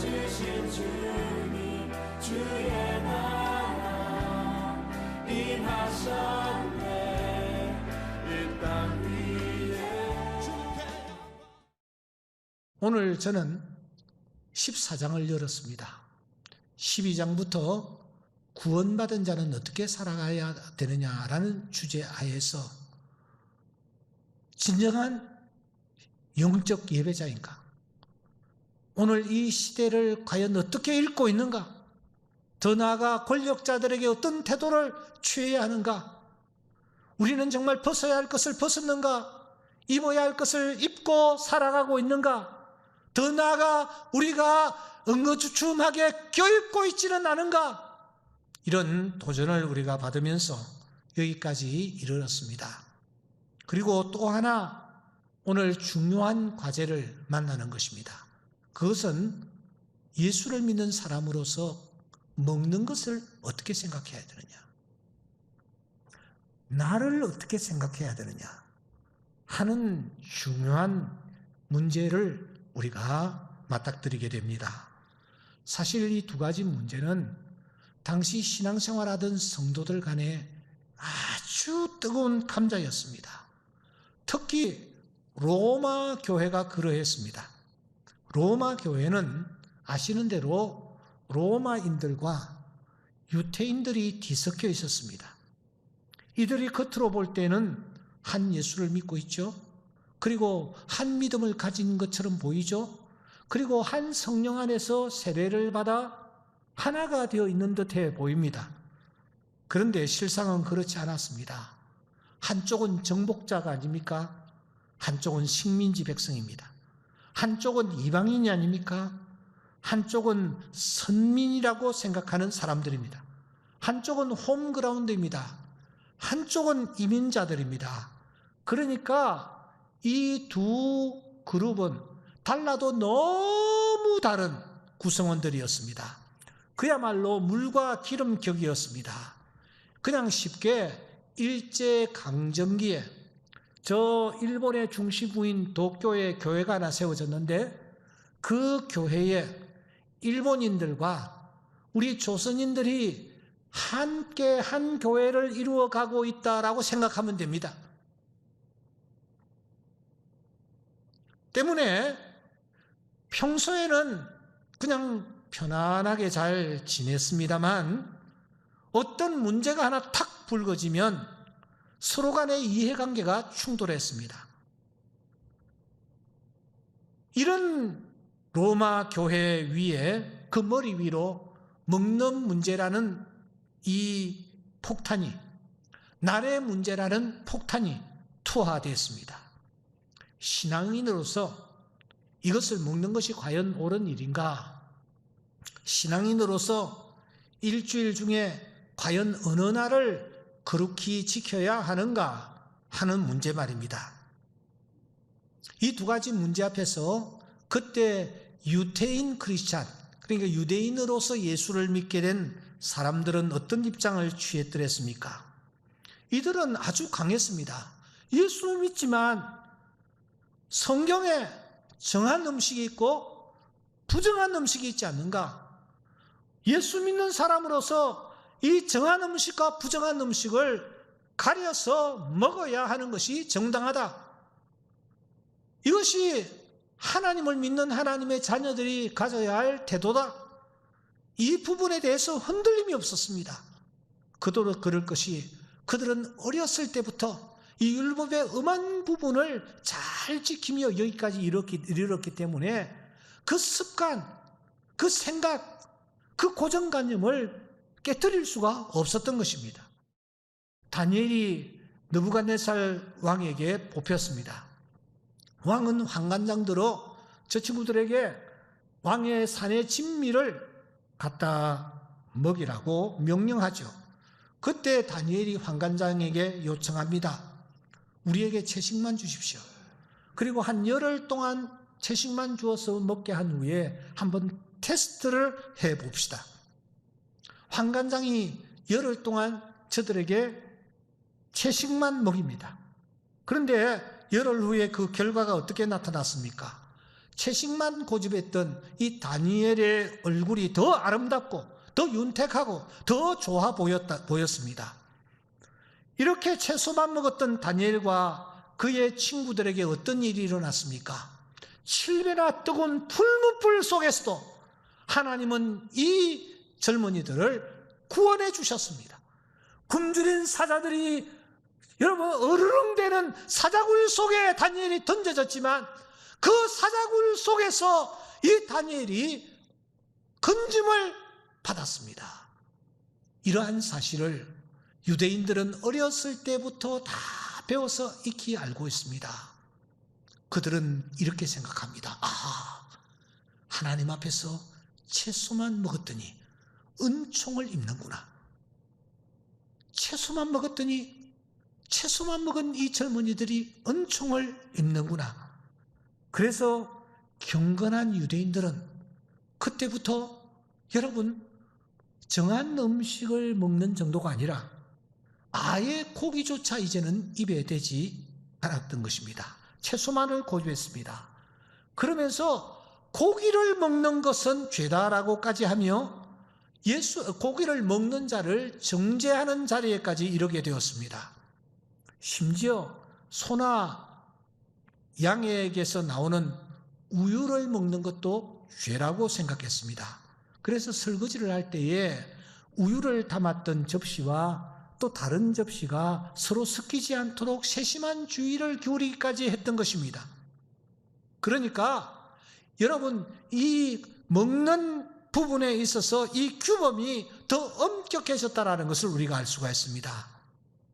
주신 주님 주의 나라 임하셨네 이 땅 위에. 오늘 저는 14장을 열었습니다. 12장부터 구원받은 자는 어떻게 살아가야 되느냐라는 주제 하에서 진정한 영적 예배자인가? 오늘 이 시대를 과연 어떻게 읽고 있는가? 더 나아가 권력자들에게 어떤 태도를 취해야 하는가? 우리는 정말 벗어야 할 것을 벗었는가? 입어야 할 것을 입고 살아가고 있는가? 더 나아가 우리가 응거주춤하게 껴입고 있지는 않은가? 이런 도전을 우리가 받으면서 여기까지 이르렀습니다. 그리고 또 하나 오늘 중요한 과제를 만나는 것입니다. 그것은 예수를 믿는 사람으로서 먹는 것을 어떻게 생각해야 되느냐, 나를 어떻게 생각해야 되느냐 하는 중요한 문제를 우리가 맞닥뜨리게 됩니다. 사실 이 두 가지 문제는 당시 신앙생활하던 성도들 간에 아주 뜨거운 감자였습니다. 특히 로마 교회가 그러했습니다. 로마 교회는 아시는 대로 로마인들과 유태인들이 뒤섞여 있었습니다. 이들이 겉으로 볼 때는 한 예수를 믿고 있죠. 그리고 한 믿음을 가진 것처럼 보이죠. 그리고 한 성령 안에서 세례를 받아 하나가 되어 있는 듯해 보입니다. 그런데 실상은 그렇지 않았습니다. 한쪽은 정복자가 아닙니까? 한쪽은 식민지 백성입니다. 한쪽은 이방인이 아닙니까? 한쪽은 선민이라고 생각하는 사람들입니다. 한쪽은 홈그라운드입니다. 한쪽은 이민자들입니다. 그러니까 이 두 그룹은 달라도 너무 다른 구성원들이었습니다. 그야말로 물과 기름 격이었습니다. 그냥 쉽게 일제강점기에 저 일본의 중심부인 도쿄에 교회가 하나 세워졌는데 그 교회에 일본인들과 우리 조선인들이 함께 한 교회를 이루어가고 있다라고 생각하면 됩니다. 때문에 평소에는 그냥 편안하게 잘 지냈습니다만 어떤 문제가 하나 탁 불거지면 서로 간의 이해관계가 충돌했습니다. 이런 로마 교회 위에 그 머리 위로 먹는 문제라는 이 폭탄이, 나라의 문제라는 폭탄이 투하됐습니다. 신앙인으로서 이것을 먹는 것이 과연 옳은 일인가? 신앙인으로서 일주일 중에 과연 어느 날을 거룩히 지켜야 하는가 하는 문제 말입니다. 이 두 가지 문제 앞에서 그때 유태인 크리스찬, 그러니까 유대인으로서 예수를 믿게 된 사람들은 어떤 입장을 취했더랬습니까? 이들은 아주 강했습니다. 예수를 믿지만 성경에 정한 음식이 있고 부정한 음식이 있지 않는가? 예수 믿는 사람으로서 이 정한 음식과 부정한 음식을 가려서 먹어야 하는 것이 정당하다. 이것이 하나님을 믿는 하나님의 자녀들이 가져야 할 태도다. 이 부분에 대해서 흔들림이 없었습니다. 그럴 것이 그들은 어렸을 때부터 이 율법의 엄한 부분을 잘 지키며 여기까지 이르렀기 때문에 그 습관, 그 생각, 그 고정관념을 깨뜨릴 수가 없었던 것입니다. 다니엘이 느부갓네살 왕에게 뽑혔습니다. 왕은 환관장들로 저 친구들에게 왕의 산의 진미를 갖다 먹이라고 명령하죠. 그때 다니엘이 환관장에게 요청합니다. 우리에게 채식만 주십시오. 그리고 한 열흘 동안 채식만 주어서 먹게 한 후에 한번 테스트를 해봅시다. 환관장이 열흘 동안 저들에게 채식만 먹입니다. 그런데 열흘 후에 그 결과가 어떻게 나타났습니까? 채식만 고집했던 이 다니엘의 얼굴이 더 아름답고 더 윤택하고 더 좋아 보였습니다. 이렇게 채소만 먹었던 다니엘과 그의 친구들에게 어떤 일이 일어났습니까? 7배나 뜨거운 풀무불 속에서도 하나님은 이 젊은이들을 구원해 주셨습니다. 굶주린 사자들이 여러분 으르렁대는 사자굴 속에 다니엘이 던져졌지만 그 사자굴 속에서 이 다니엘이 건짐을 받았습니다. 이러한 사실을 유대인들은 어렸을 때부터 다 배워서 익히 알고 있습니다. 그들은 이렇게 생각합니다. 하나님 앞에서 채소만 먹었더니 은총을 입는구나. 채소만 먹은 이 젊은이들이 은총을 입는구나. 그래서 경건한 유대인들은 그때부터 여러분 정한 음식을 먹는 정도가 아니라 아예 고기조차 이제는 입에 대지 않았던 것입니다. 채소만을 고집했습니다. 그러면서 고기를 먹는 것은 죄다라고까지 하며 고기를 먹는 자를 정죄하는 자리에까지 이르게 되었습니다. 심지어 소나 양에게서 나오는 우유를 먹는 것도 죄라고 생각했습니다. 그래서 설거지를 할 때에 우유를 담았던 접시와 또 다른 접시가 서로 섞이지 않도록 세심한 주의를 기울이기까지 했던 것입니다. 그러니까 여러분 이 먹는 부분에 있어서 이 규범이 더 엄격해졌다는 것을 우리가 알 수가 있습니다.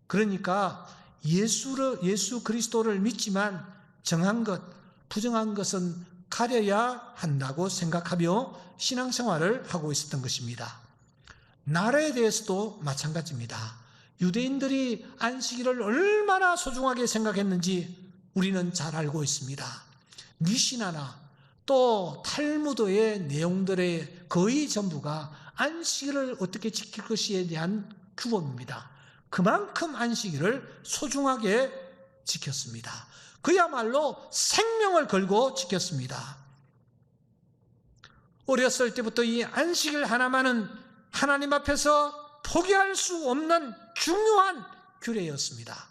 그러니까 예수 그리스도를 믿지만 정한 것, 부정한 것은 가려야 한다고 생각하며 신앙생활을 하고 있었던 것입니다. 날에 대해서도 마찬가지입니다. 유대인들이 안식일을 얼마나 소중하게 생각했는지 우리는 잘 알고 있습니다. 미시나나 또 탈무드의 내용들의 거의 전부가 안식일을 어떻게 지킬 것에 대한 규범입니다. 그만큼 안식일을 소중하게 지켰습니다. 그야말로 생명을 걸고 지켰습니다. 어렸을 때부터 이 안식일 하나만은 하나님 앞에서 포기할 수 없는 중요한 규례였습니다.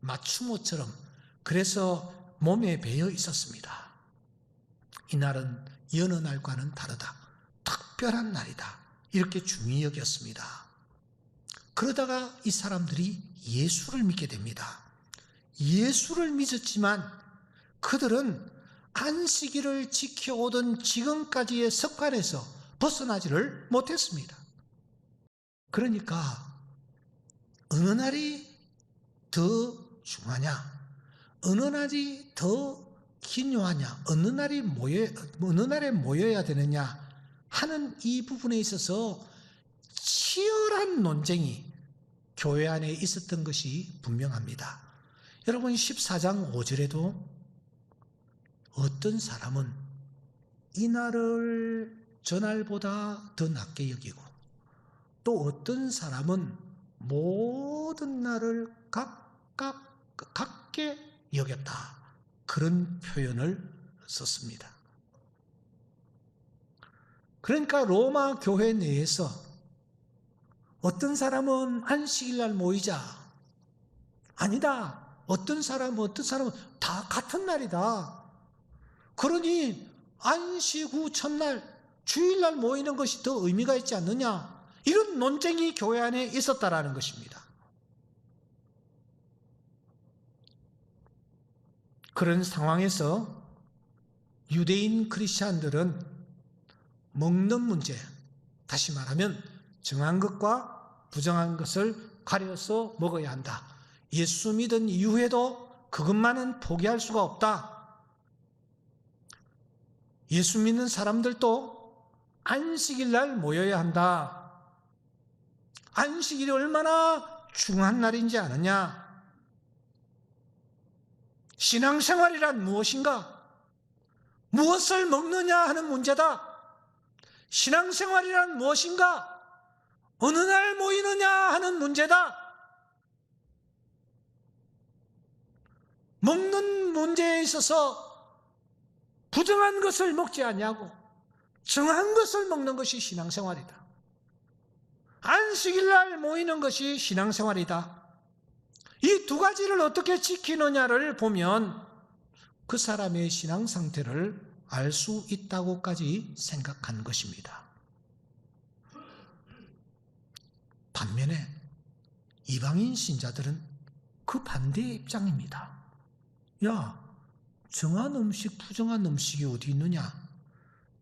맞춤옷처럼 그래서 몸에 배어 있었습니다. 이날은 여느 날과는 다르다. 특별한 날이다. 이렇게 중히 여겼습니다. 그러다가 이 사람들이 예수를 믿게 됩니다. 예수를 믿었지만 그들은 안식일을 지켜오던 지금까지의 습관에서 벗어나지를 못했습니다. 그러니까 어느 날이 더 중하냐, 어느 날이 더 기묘하냐, 어느 날에 모여야 되느냐 하는 이 부분에 있어서 치열한 논쟁이 교회 안에 있었던 것이 분명합니다. 여러분 14장 5절에도 어떤 사람은 이날을 전날보다 더 낮게 여기고 또 어떤 사람은 모든 날을 같게 여겼다. 그런 표현을 썼습니다. 그러니까 로마 교회 내에서 어떤 사람은 안식일날 모이자. 아니다. 어떤 사람은 다 같은 날이다. 그러니 안식 후 첫날, 주일날 모이는 것이 더 의미가 있지 않느냐. 이런 논쟁이 교회 안에 있었다라는 것입니다. 그런 상황에서 유대인 크리스찬들은 먹는 문제, 다시 말하면 정한 것과 부정한 것을 가려서 먹어야 한다. 예수 믿은 이후에도 그것만은 포기할 수가 없다. 예수 믿는 사람들도 안식일 날 모여야 한다. 안식일이 얼마나 중요한 날인지 아느냐? 신앙생활이란 무엇인가? 무엇을 먹느냐 하는 문제다. 신앙생활이란 무엇인가? 어느 날 모이느냐 하는 문제다. 먹는 문제에 있어서 부정한 것을 먹지 않냐고, 정한 것을 먹는 것이 신앙생활이다. 안식일날 모이는 것이 신앙생활이다. 이 두 가지를 어떻게 지키느냐를 보면 그 사람의 신앙 상태를 알 수 있다고까지 생각한 것입니다. 반면에 이방인 신자들은 그 반대의 입장입니다. 야, 정한 음식, 부정한 음식이 어디 있느냐?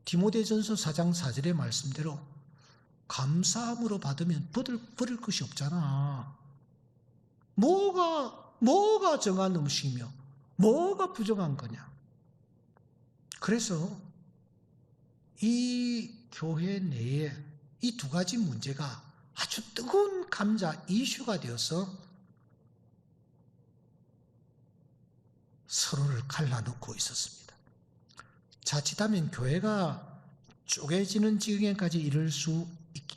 디모데전서 4장 4절의 말씀대로 감사함으로 받으면 버릴 것이 없잖아. 뭐가 정한 음식이며 뭐가 부정한 거냐? 그래서 이 교회 내에 이 두 가지 문제가 아주 뜨거운 감자 이슈가 되어서 서로를 갈라놓고 있었습니다. 자칫하면 교회가 쪼개지는 지경에까지 이를 수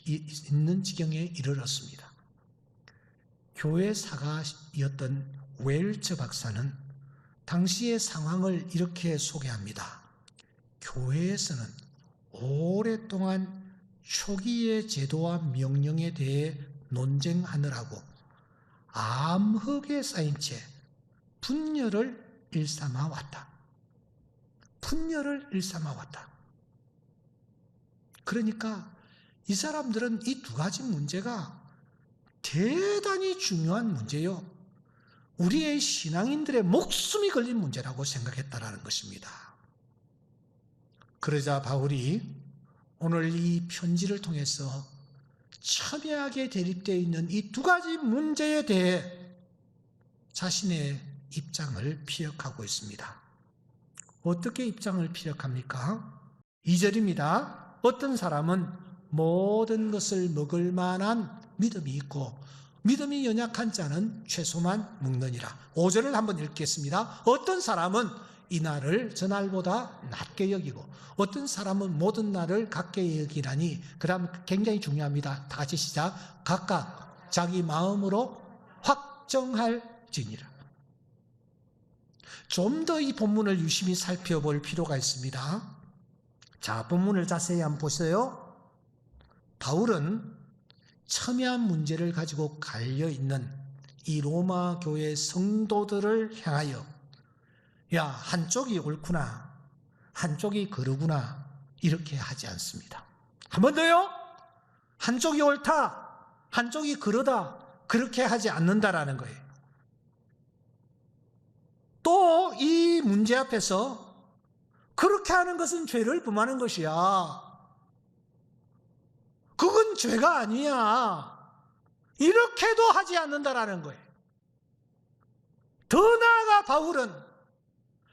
있는 지경에 이르렀습니다. 교회 사가였던 웰처 박사는 당시의 상황을 이렇게 소개합니다. 교회에서는 오랫동안 초기의 제도와 명령에 대해 논쟁하느라고 암흑에 쌓인 채 분열을 일삼아 왔다. 그러니까 이 사람들은 이 두 가지 문제가 대단히 중요한 문제요. 우리의 신앙인들의 목숨이 걸린 문제라고 생각했다라는 것입니다. 그러자 바울이 오늘 이 편지를 통해서 첨예하게 대립되어 있는 이 두 가지 문제에 대해 자신의 입장을 피력하고 있습니다. 어떻게 입장을 피력합니까? 2절입니다. 어떤 사람은 모든 것을 먹을 만한 믿음이 있고 믿음이 연약한 자는 채소만 먹느니라. 5절을 한번 읽겠습니다. 어떤 사람은 이 날을 저 날보다 낮게 여기고 어떤 사람은 모든 날을 같게 여기라니. 그 다음 굉장히 중요합니다. 다 같이 시작. 각각 자기 마음으로 확정할지니라. 좀 더 이 본문을 유심히 살펴볼 필요가 있습니다. 자, 본문을 자세히 한번 보세요. 바울은 첨예한 문제를 가지고 갈려있는 이 로마 교회 성도들을 향하여 야, 한쪽이 옳구나, 한쪽이 그르구나 이렇게 하지 않습니다. 한 번 더요. 한쪽이 옳다, 한쪽이 그르다 그렇게 하지 않는다라는 거예요. 또 이 문제 앞에서 그렇게 하는 것은 죄를 범하는 것이야, 그건 죄가 아니야, 이렇게도 하지 않는다라는 거예요. 더 나아가 바울은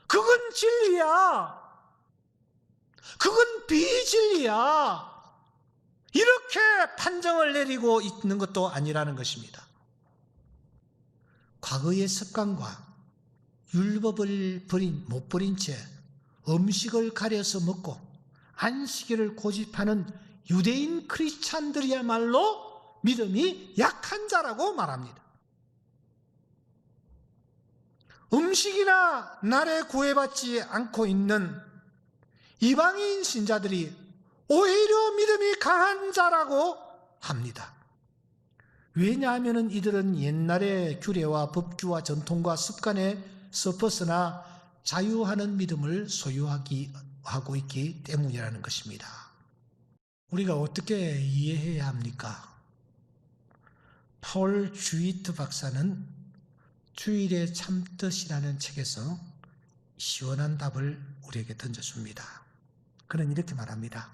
그건 진리야, 그건 비진리야 이렇게 판정을 내리고 있는 것도 아니라는 것입니다. 과거의 습관과 율법을 못 버린 채 음식을 가려서 먹고 안식일을 고집하는 유대인 크리스찬들이야말로 믿음이 약한 자라고 말합니다. 음식이나 날에 구애받지 않고 있는 이방인 신자들이 오히려 믿음이 강한 자라고 합니다. 왜냐하면 이들은 옛날의 규례와 법규와 전통과 습관에 섞어서나 자유하는 믿음을 소유하고 있기 때문이라는 것입니다. 우리가 어떻게 이해해야 합니까? 폴 주이트 박사는 주일의 참뜻이라는 책에서 시원한 답을 우리에게 던져줍니다. 그는 이렇게 말합니다.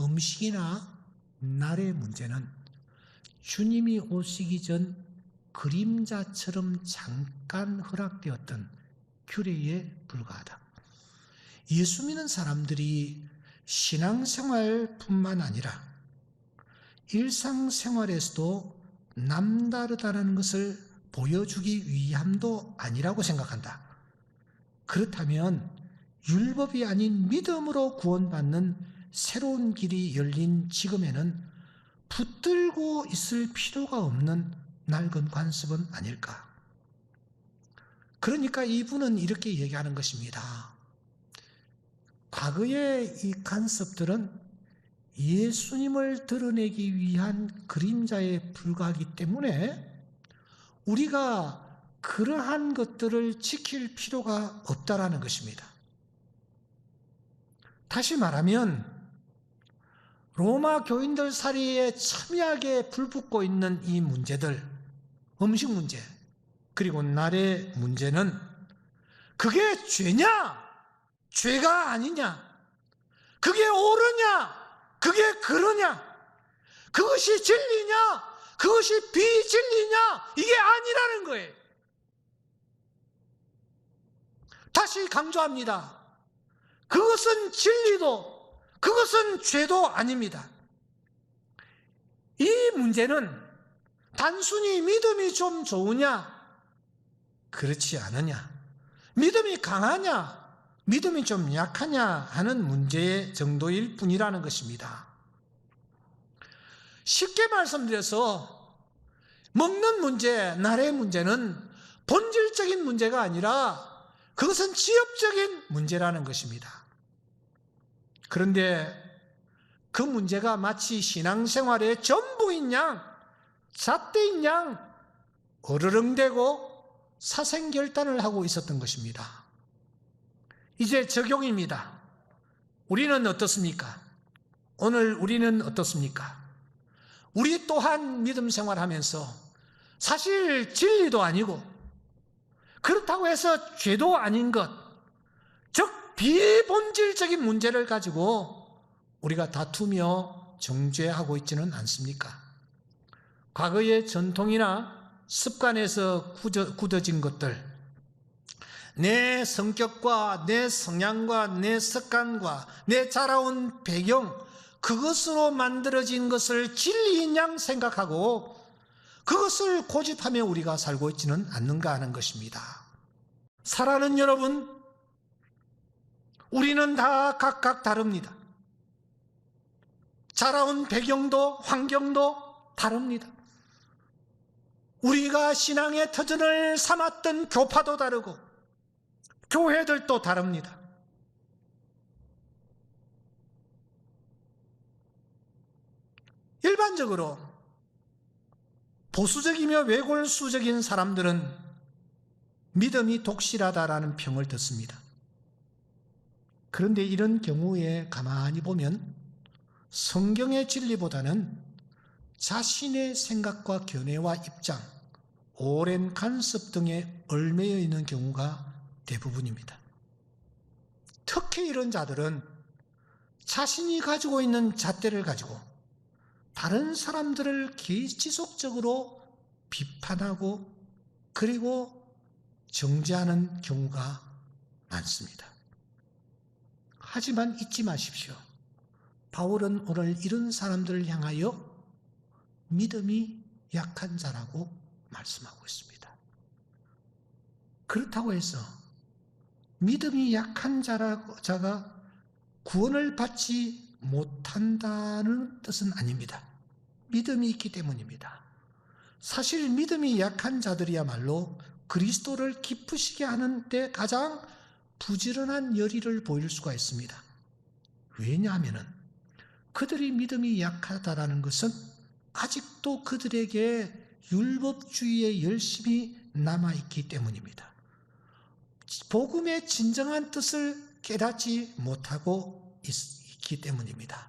음식이나 날의 문제는 주님이 오시기 전 그림자처럼 잠깐 허락되었던 규례에 불과하다. 예수 믿는 사람들이 신앙생활뿐만 아니라 일상생활에서도 남다르다는 것을 보여주기 위함도 아니라고 생각한다. 그렇다면 율법이 아닌 믿음으로 구원받는 새로운 길이 열린 지금에는 붙들고 있을 필요가 없는 낡은 관습은 아닐까. 그러니까 이분은 이렇게 얘기하는 것입니다. 과거의 이 간섭들은 예수님을 드러내기 위한 그림자에 불과하기 때문에 우리가 그러한 것들을 지킬 필요가 없다라는 것입니다. 다시 말하면 로마 교인들 사이에 첨예하게 불붙고 있는 이 문제들, 음식 문제, 그리고 나라의 문제는 그게 죄냐? 죄가 아니냐? 그게 옳으냐? 그게 그러냐? 그것이 진리냐? 그것이 비진리냐? 이게 아니라는 거예요. 다시 강조합니다. 그것은 진리도 그것은 죄도 아닙니다. 이 문제는 단순히 믿음이 좀 좋으냐? 그렇지 않으냐? 믿음이 강하냐? 믿음이 좀 약하냐 하는 문제 정도일 뿐이라는 것입니다. 쉽게 말씀드려서 먹는 문제, 나라의 문제는 본질적인 문제가 아니라 그것은 지엽적인 문제라는 것입니다. 그런데 그 문제가 마치 신앙생활의 전부인 양, 잣대인 양 어르렁대고 사생결단을 하고 있었던 것입니다. 이제 적용입니다. 우리는 어떻습니까? 오늘 우리는 어떻습니까? 우리 또한 믿음 생활하면서 사실 진리도 아니고 그렇다고 해서 죄도 아닌 것, 즉 비본질적인 문제를 가지고 우리가 다투며 정죄하고 있지는 않습니까? 과거의 전통이나 습관에서 굳어진 것들, 내 성격과 내 성향과 내 습관과 내 자라온 배경, 그것으로 만들어진 것을 진리인 양 생각하고 그것을 고집하며 우리가 살고 있지는 않는가 하는 것입니다. 사랑하는 여러분, 우리는 다 각각 다릅니다. 자라온 배경도 환경도 다릅니다. 우리가 신앙의 터전을 삼았던 교파도 다르고 교회들도 다릅니다. 일반적으로 보수적이며 외골수적인 사람들은 믿음이 독실하다라는 평을 듣습니다. 그런데 이런 경우에 가만히 보면 성경의 진리보다는 자신의 생각과 견해와 입장, 오랜 간섭 등에 얽매여 있는 경우가 대부분입니다. 특히 이런 자들은 자신이 가지고 있는 잣대를 가지고 다른 사람들을 지속적으로 비판하고 그리고 정죄하는 경우가 많습니다. 하지만 잊지 마십시오. 바울은 오늘 이런 사람들을 향하여 믿음이 약한 자라고 말씀하고 있습니다. 그렇다고 해서 믿음이 약한 자가 구원을 받지 못한다는 뜻은 아닙니다. 믿음이 있기 때문입니다. 사실 믿음이 약한 자들이야말로 그리스도를 기쁘시게 하는 데 가장 부지런한 열의를 보일 수가 있습니다. 왜냐하면 그들이 믿음이 약하다라는 것은 아직도 그들에게 율법주의의 열심이 남아있기 때문입니다. 복음의 진정한 뜻을 깨닫지 못하고 있기 때문입니다.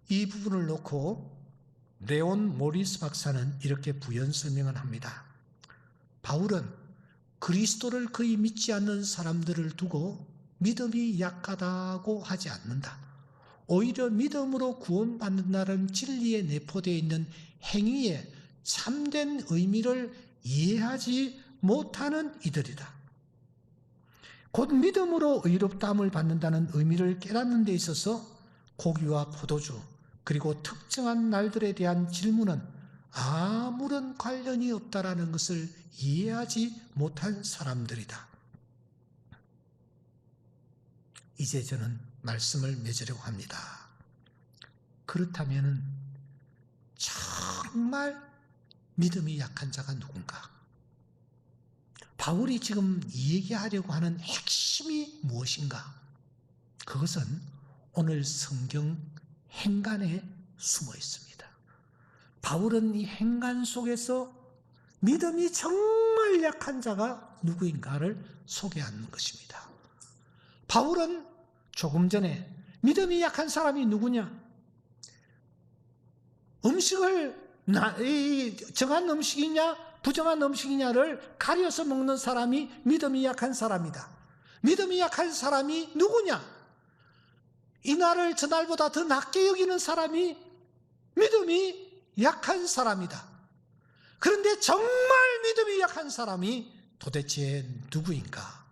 이 부분을 놓고 레온 모리스 박사는 이렇게 부연 설명을 합니다. 바울은 그리스도를 거의 믿지 않는 사람들을 두고 믿음이 약하다고 하지 않는다. 오히려 믿음으로 구원받는다는 진리에 내포되어 있는 행위의 참된 의미를 이해하지 못하는 이들이다. 곧 믿음으로 의롭다함을 받는다는 의미를 깨닫는 데 있어서 고기와 포도주 그리고 특정한 날들에 대한 질문은 아무런 관련이 없다라는 것을 이해하지 못한 사람들이다. 이제 저는 말씀을 맺으려고 합니다. 그렇다면 정말 믿음이 약한 자가 누군가? 바울이 지금 얘기하려고 하는 핵심이 무엇인가? 그것은 오늘 성경 행간에 숨어 있습니다. 바울은 이 행간 속에서 믿음이 정말 약한 자가 누구인가를 소개하는 것입니다. 바울은 조금 전에 믿음이 약한 사람이 누구냐? 음식을 정한 음식이냐 부정한 음식이냐를 가려서 먹는 사람이 믿음이 약한 사람이다. 믿음이 약한 사람이 누구냐? 이날을 저날보다 더 낮게 여기는 사람이 믿음이 약한 사람이다. 그런데 정말 믿음이 약한 사람이 도대체 누구인가?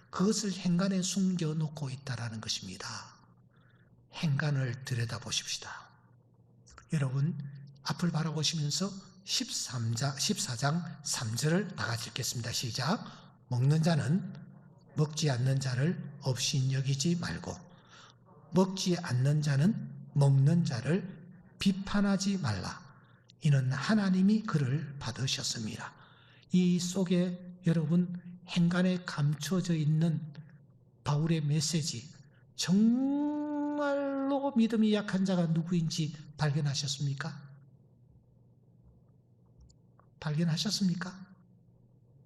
그것을 행간에 숨겨놓고 있다는 것입니다. 행간을 들여다보십시다. 여러분 앞을 바라보시면서 14장 3절을 다 같이 읽겠습니다. 시작. 먹는 자는 먹지 않는 자를 없인 여기지 말고 먹지 않는 자는 먹는 자를 비판하지 말라. 이는 하나님이 그를 받으셨습니다. 이 속에 여러분 행간에 감춰져 있는 바울의 메시지, 정말로 믿음이 약한 자가 누구인지 발견하셨습니까? 발견하셨습니까?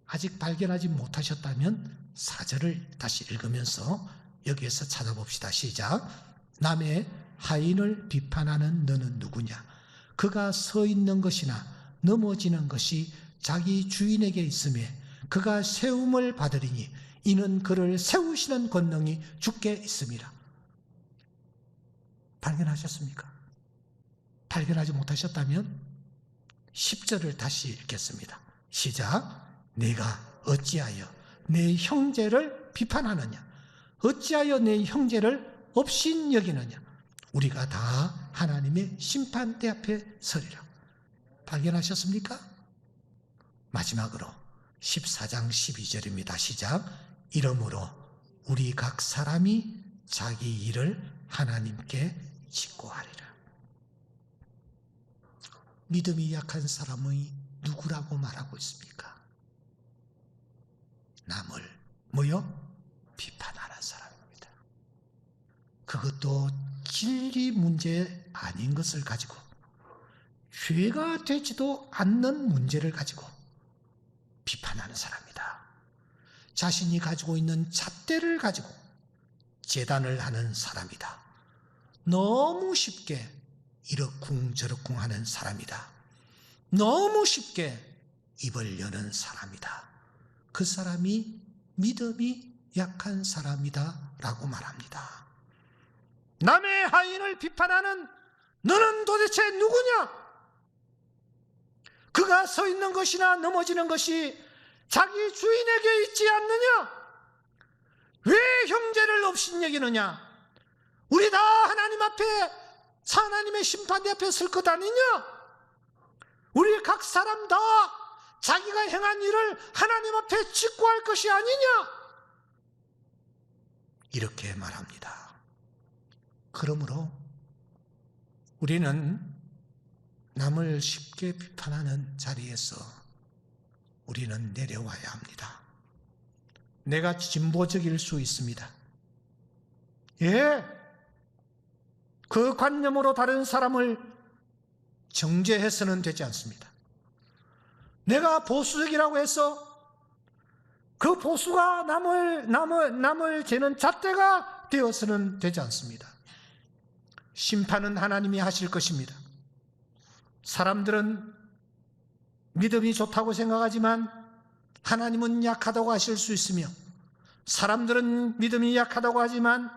아직 발견하지 못하셨다면 4절을 다시 읽으면서 여기에서 찾아봅시다. 시작. 남의 하인을 비판하는 너는 누구냐? 그가 서 있는 것이나 넘어지는 것이 자기 주인에게 있음에 그가 세움을 받으리니 이는 그를 세우시는 권능이 주께 있음이라. 발견하셨습니까? 발견하지 못하셨다면 10절을 다시 읽겠습니다. 시작. 내가 어찌하여 내 형제를 비판하느냐? 어찌하여 내 형제를 업신 여기느냐? 우리가 다 하나님의 심판대 앞에 서리라. 발견하셨습니까? 마지막으로 14장 12절입니다. 시작. 이러므로 우리 각 사람이 자기 일을 하나님께 직고하리라. 믿음이 약한 사람이 누구라고 말하고 있습니까? 남을 비판하는 사람입니다. 그것도 진리 문제 아닌 것을 가지고, 죄가 되지도 않는 문제를 가지고 비판하는 사람이다. 자신이 가지고 있는 잣대를 가지고 재단을 하는 사람이다. 너무 쉽게 이러쿵저러쿵 하는 사람이다. 너무 쉽게 입을 여는 사람이다. 그 사람이 믿음이 약한 사람이다 라고 말합니다. 남의 하인을 비판하는 너는 도대체 누구냐? 그가 서 있는 것이나 넘어지는 것이 자기 주인에게 있지 않느냐? 왜 형제를 업신 여기느냐? 우리 다 하나님 앞에, 하나님의 심판대 앞에 설 것 아니냐? 우리 각 사람 다 자기가 행한 일을 하나님 앞에 직고할 것이 아니냐? 이렇게 말합니다. 그러므로 우리는 남을 쉽게 비판하는 자리에서 우리는 내려와야 합니다. 내가 진보적일 수 있습니다. 그 관념으로 다른 사람을 정죄해서는 되지 않습니다. 내가 보수적이라고 해서 그 보수가 남을 재는 잣대가 되어서는 되지 않습니다. 심판은 하나님이 하실 것입니다. 사람들은 믿음이 좋다고 생각하지만 하나님은 약하다고 하실 수 있으며, 사람들은 믿음이 약하다고 하지만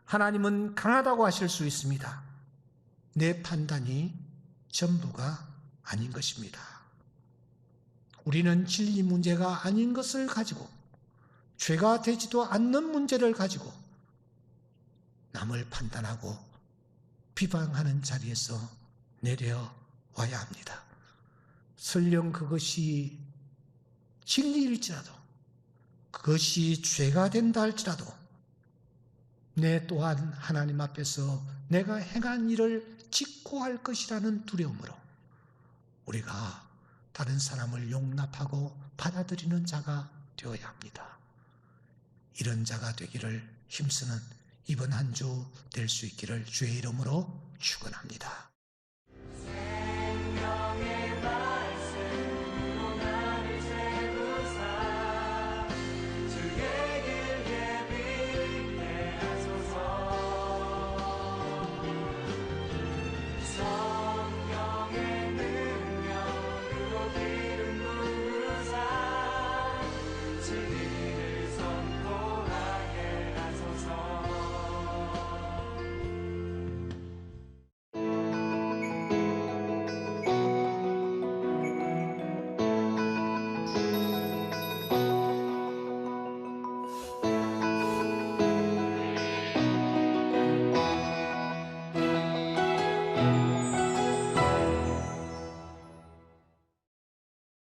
하나님은 강하다고 하실 수 있습니다. 내 판단이 전부가 아닌 것입니다. 우리는 진리 문제가 아닌 것을 가지고, 죄가 되지도 않는 문제를 가지고 남을 판단하고 비방하는 자리에서 내려와야 합니다. 설령 그것이 진리일지라도, 그것이 죄가 된다 할지라도 내 또한 하나님 앞에서 내가 행한 일을 직고할 것이라는 두려움으로 우리가 다른 사람을 용납하고 받아들이는 자가 되어야 합니다. 이런 자가 되기를 힘쓰는 이번 한 주 될 수 있기를 주의 이름으로 축원합니다.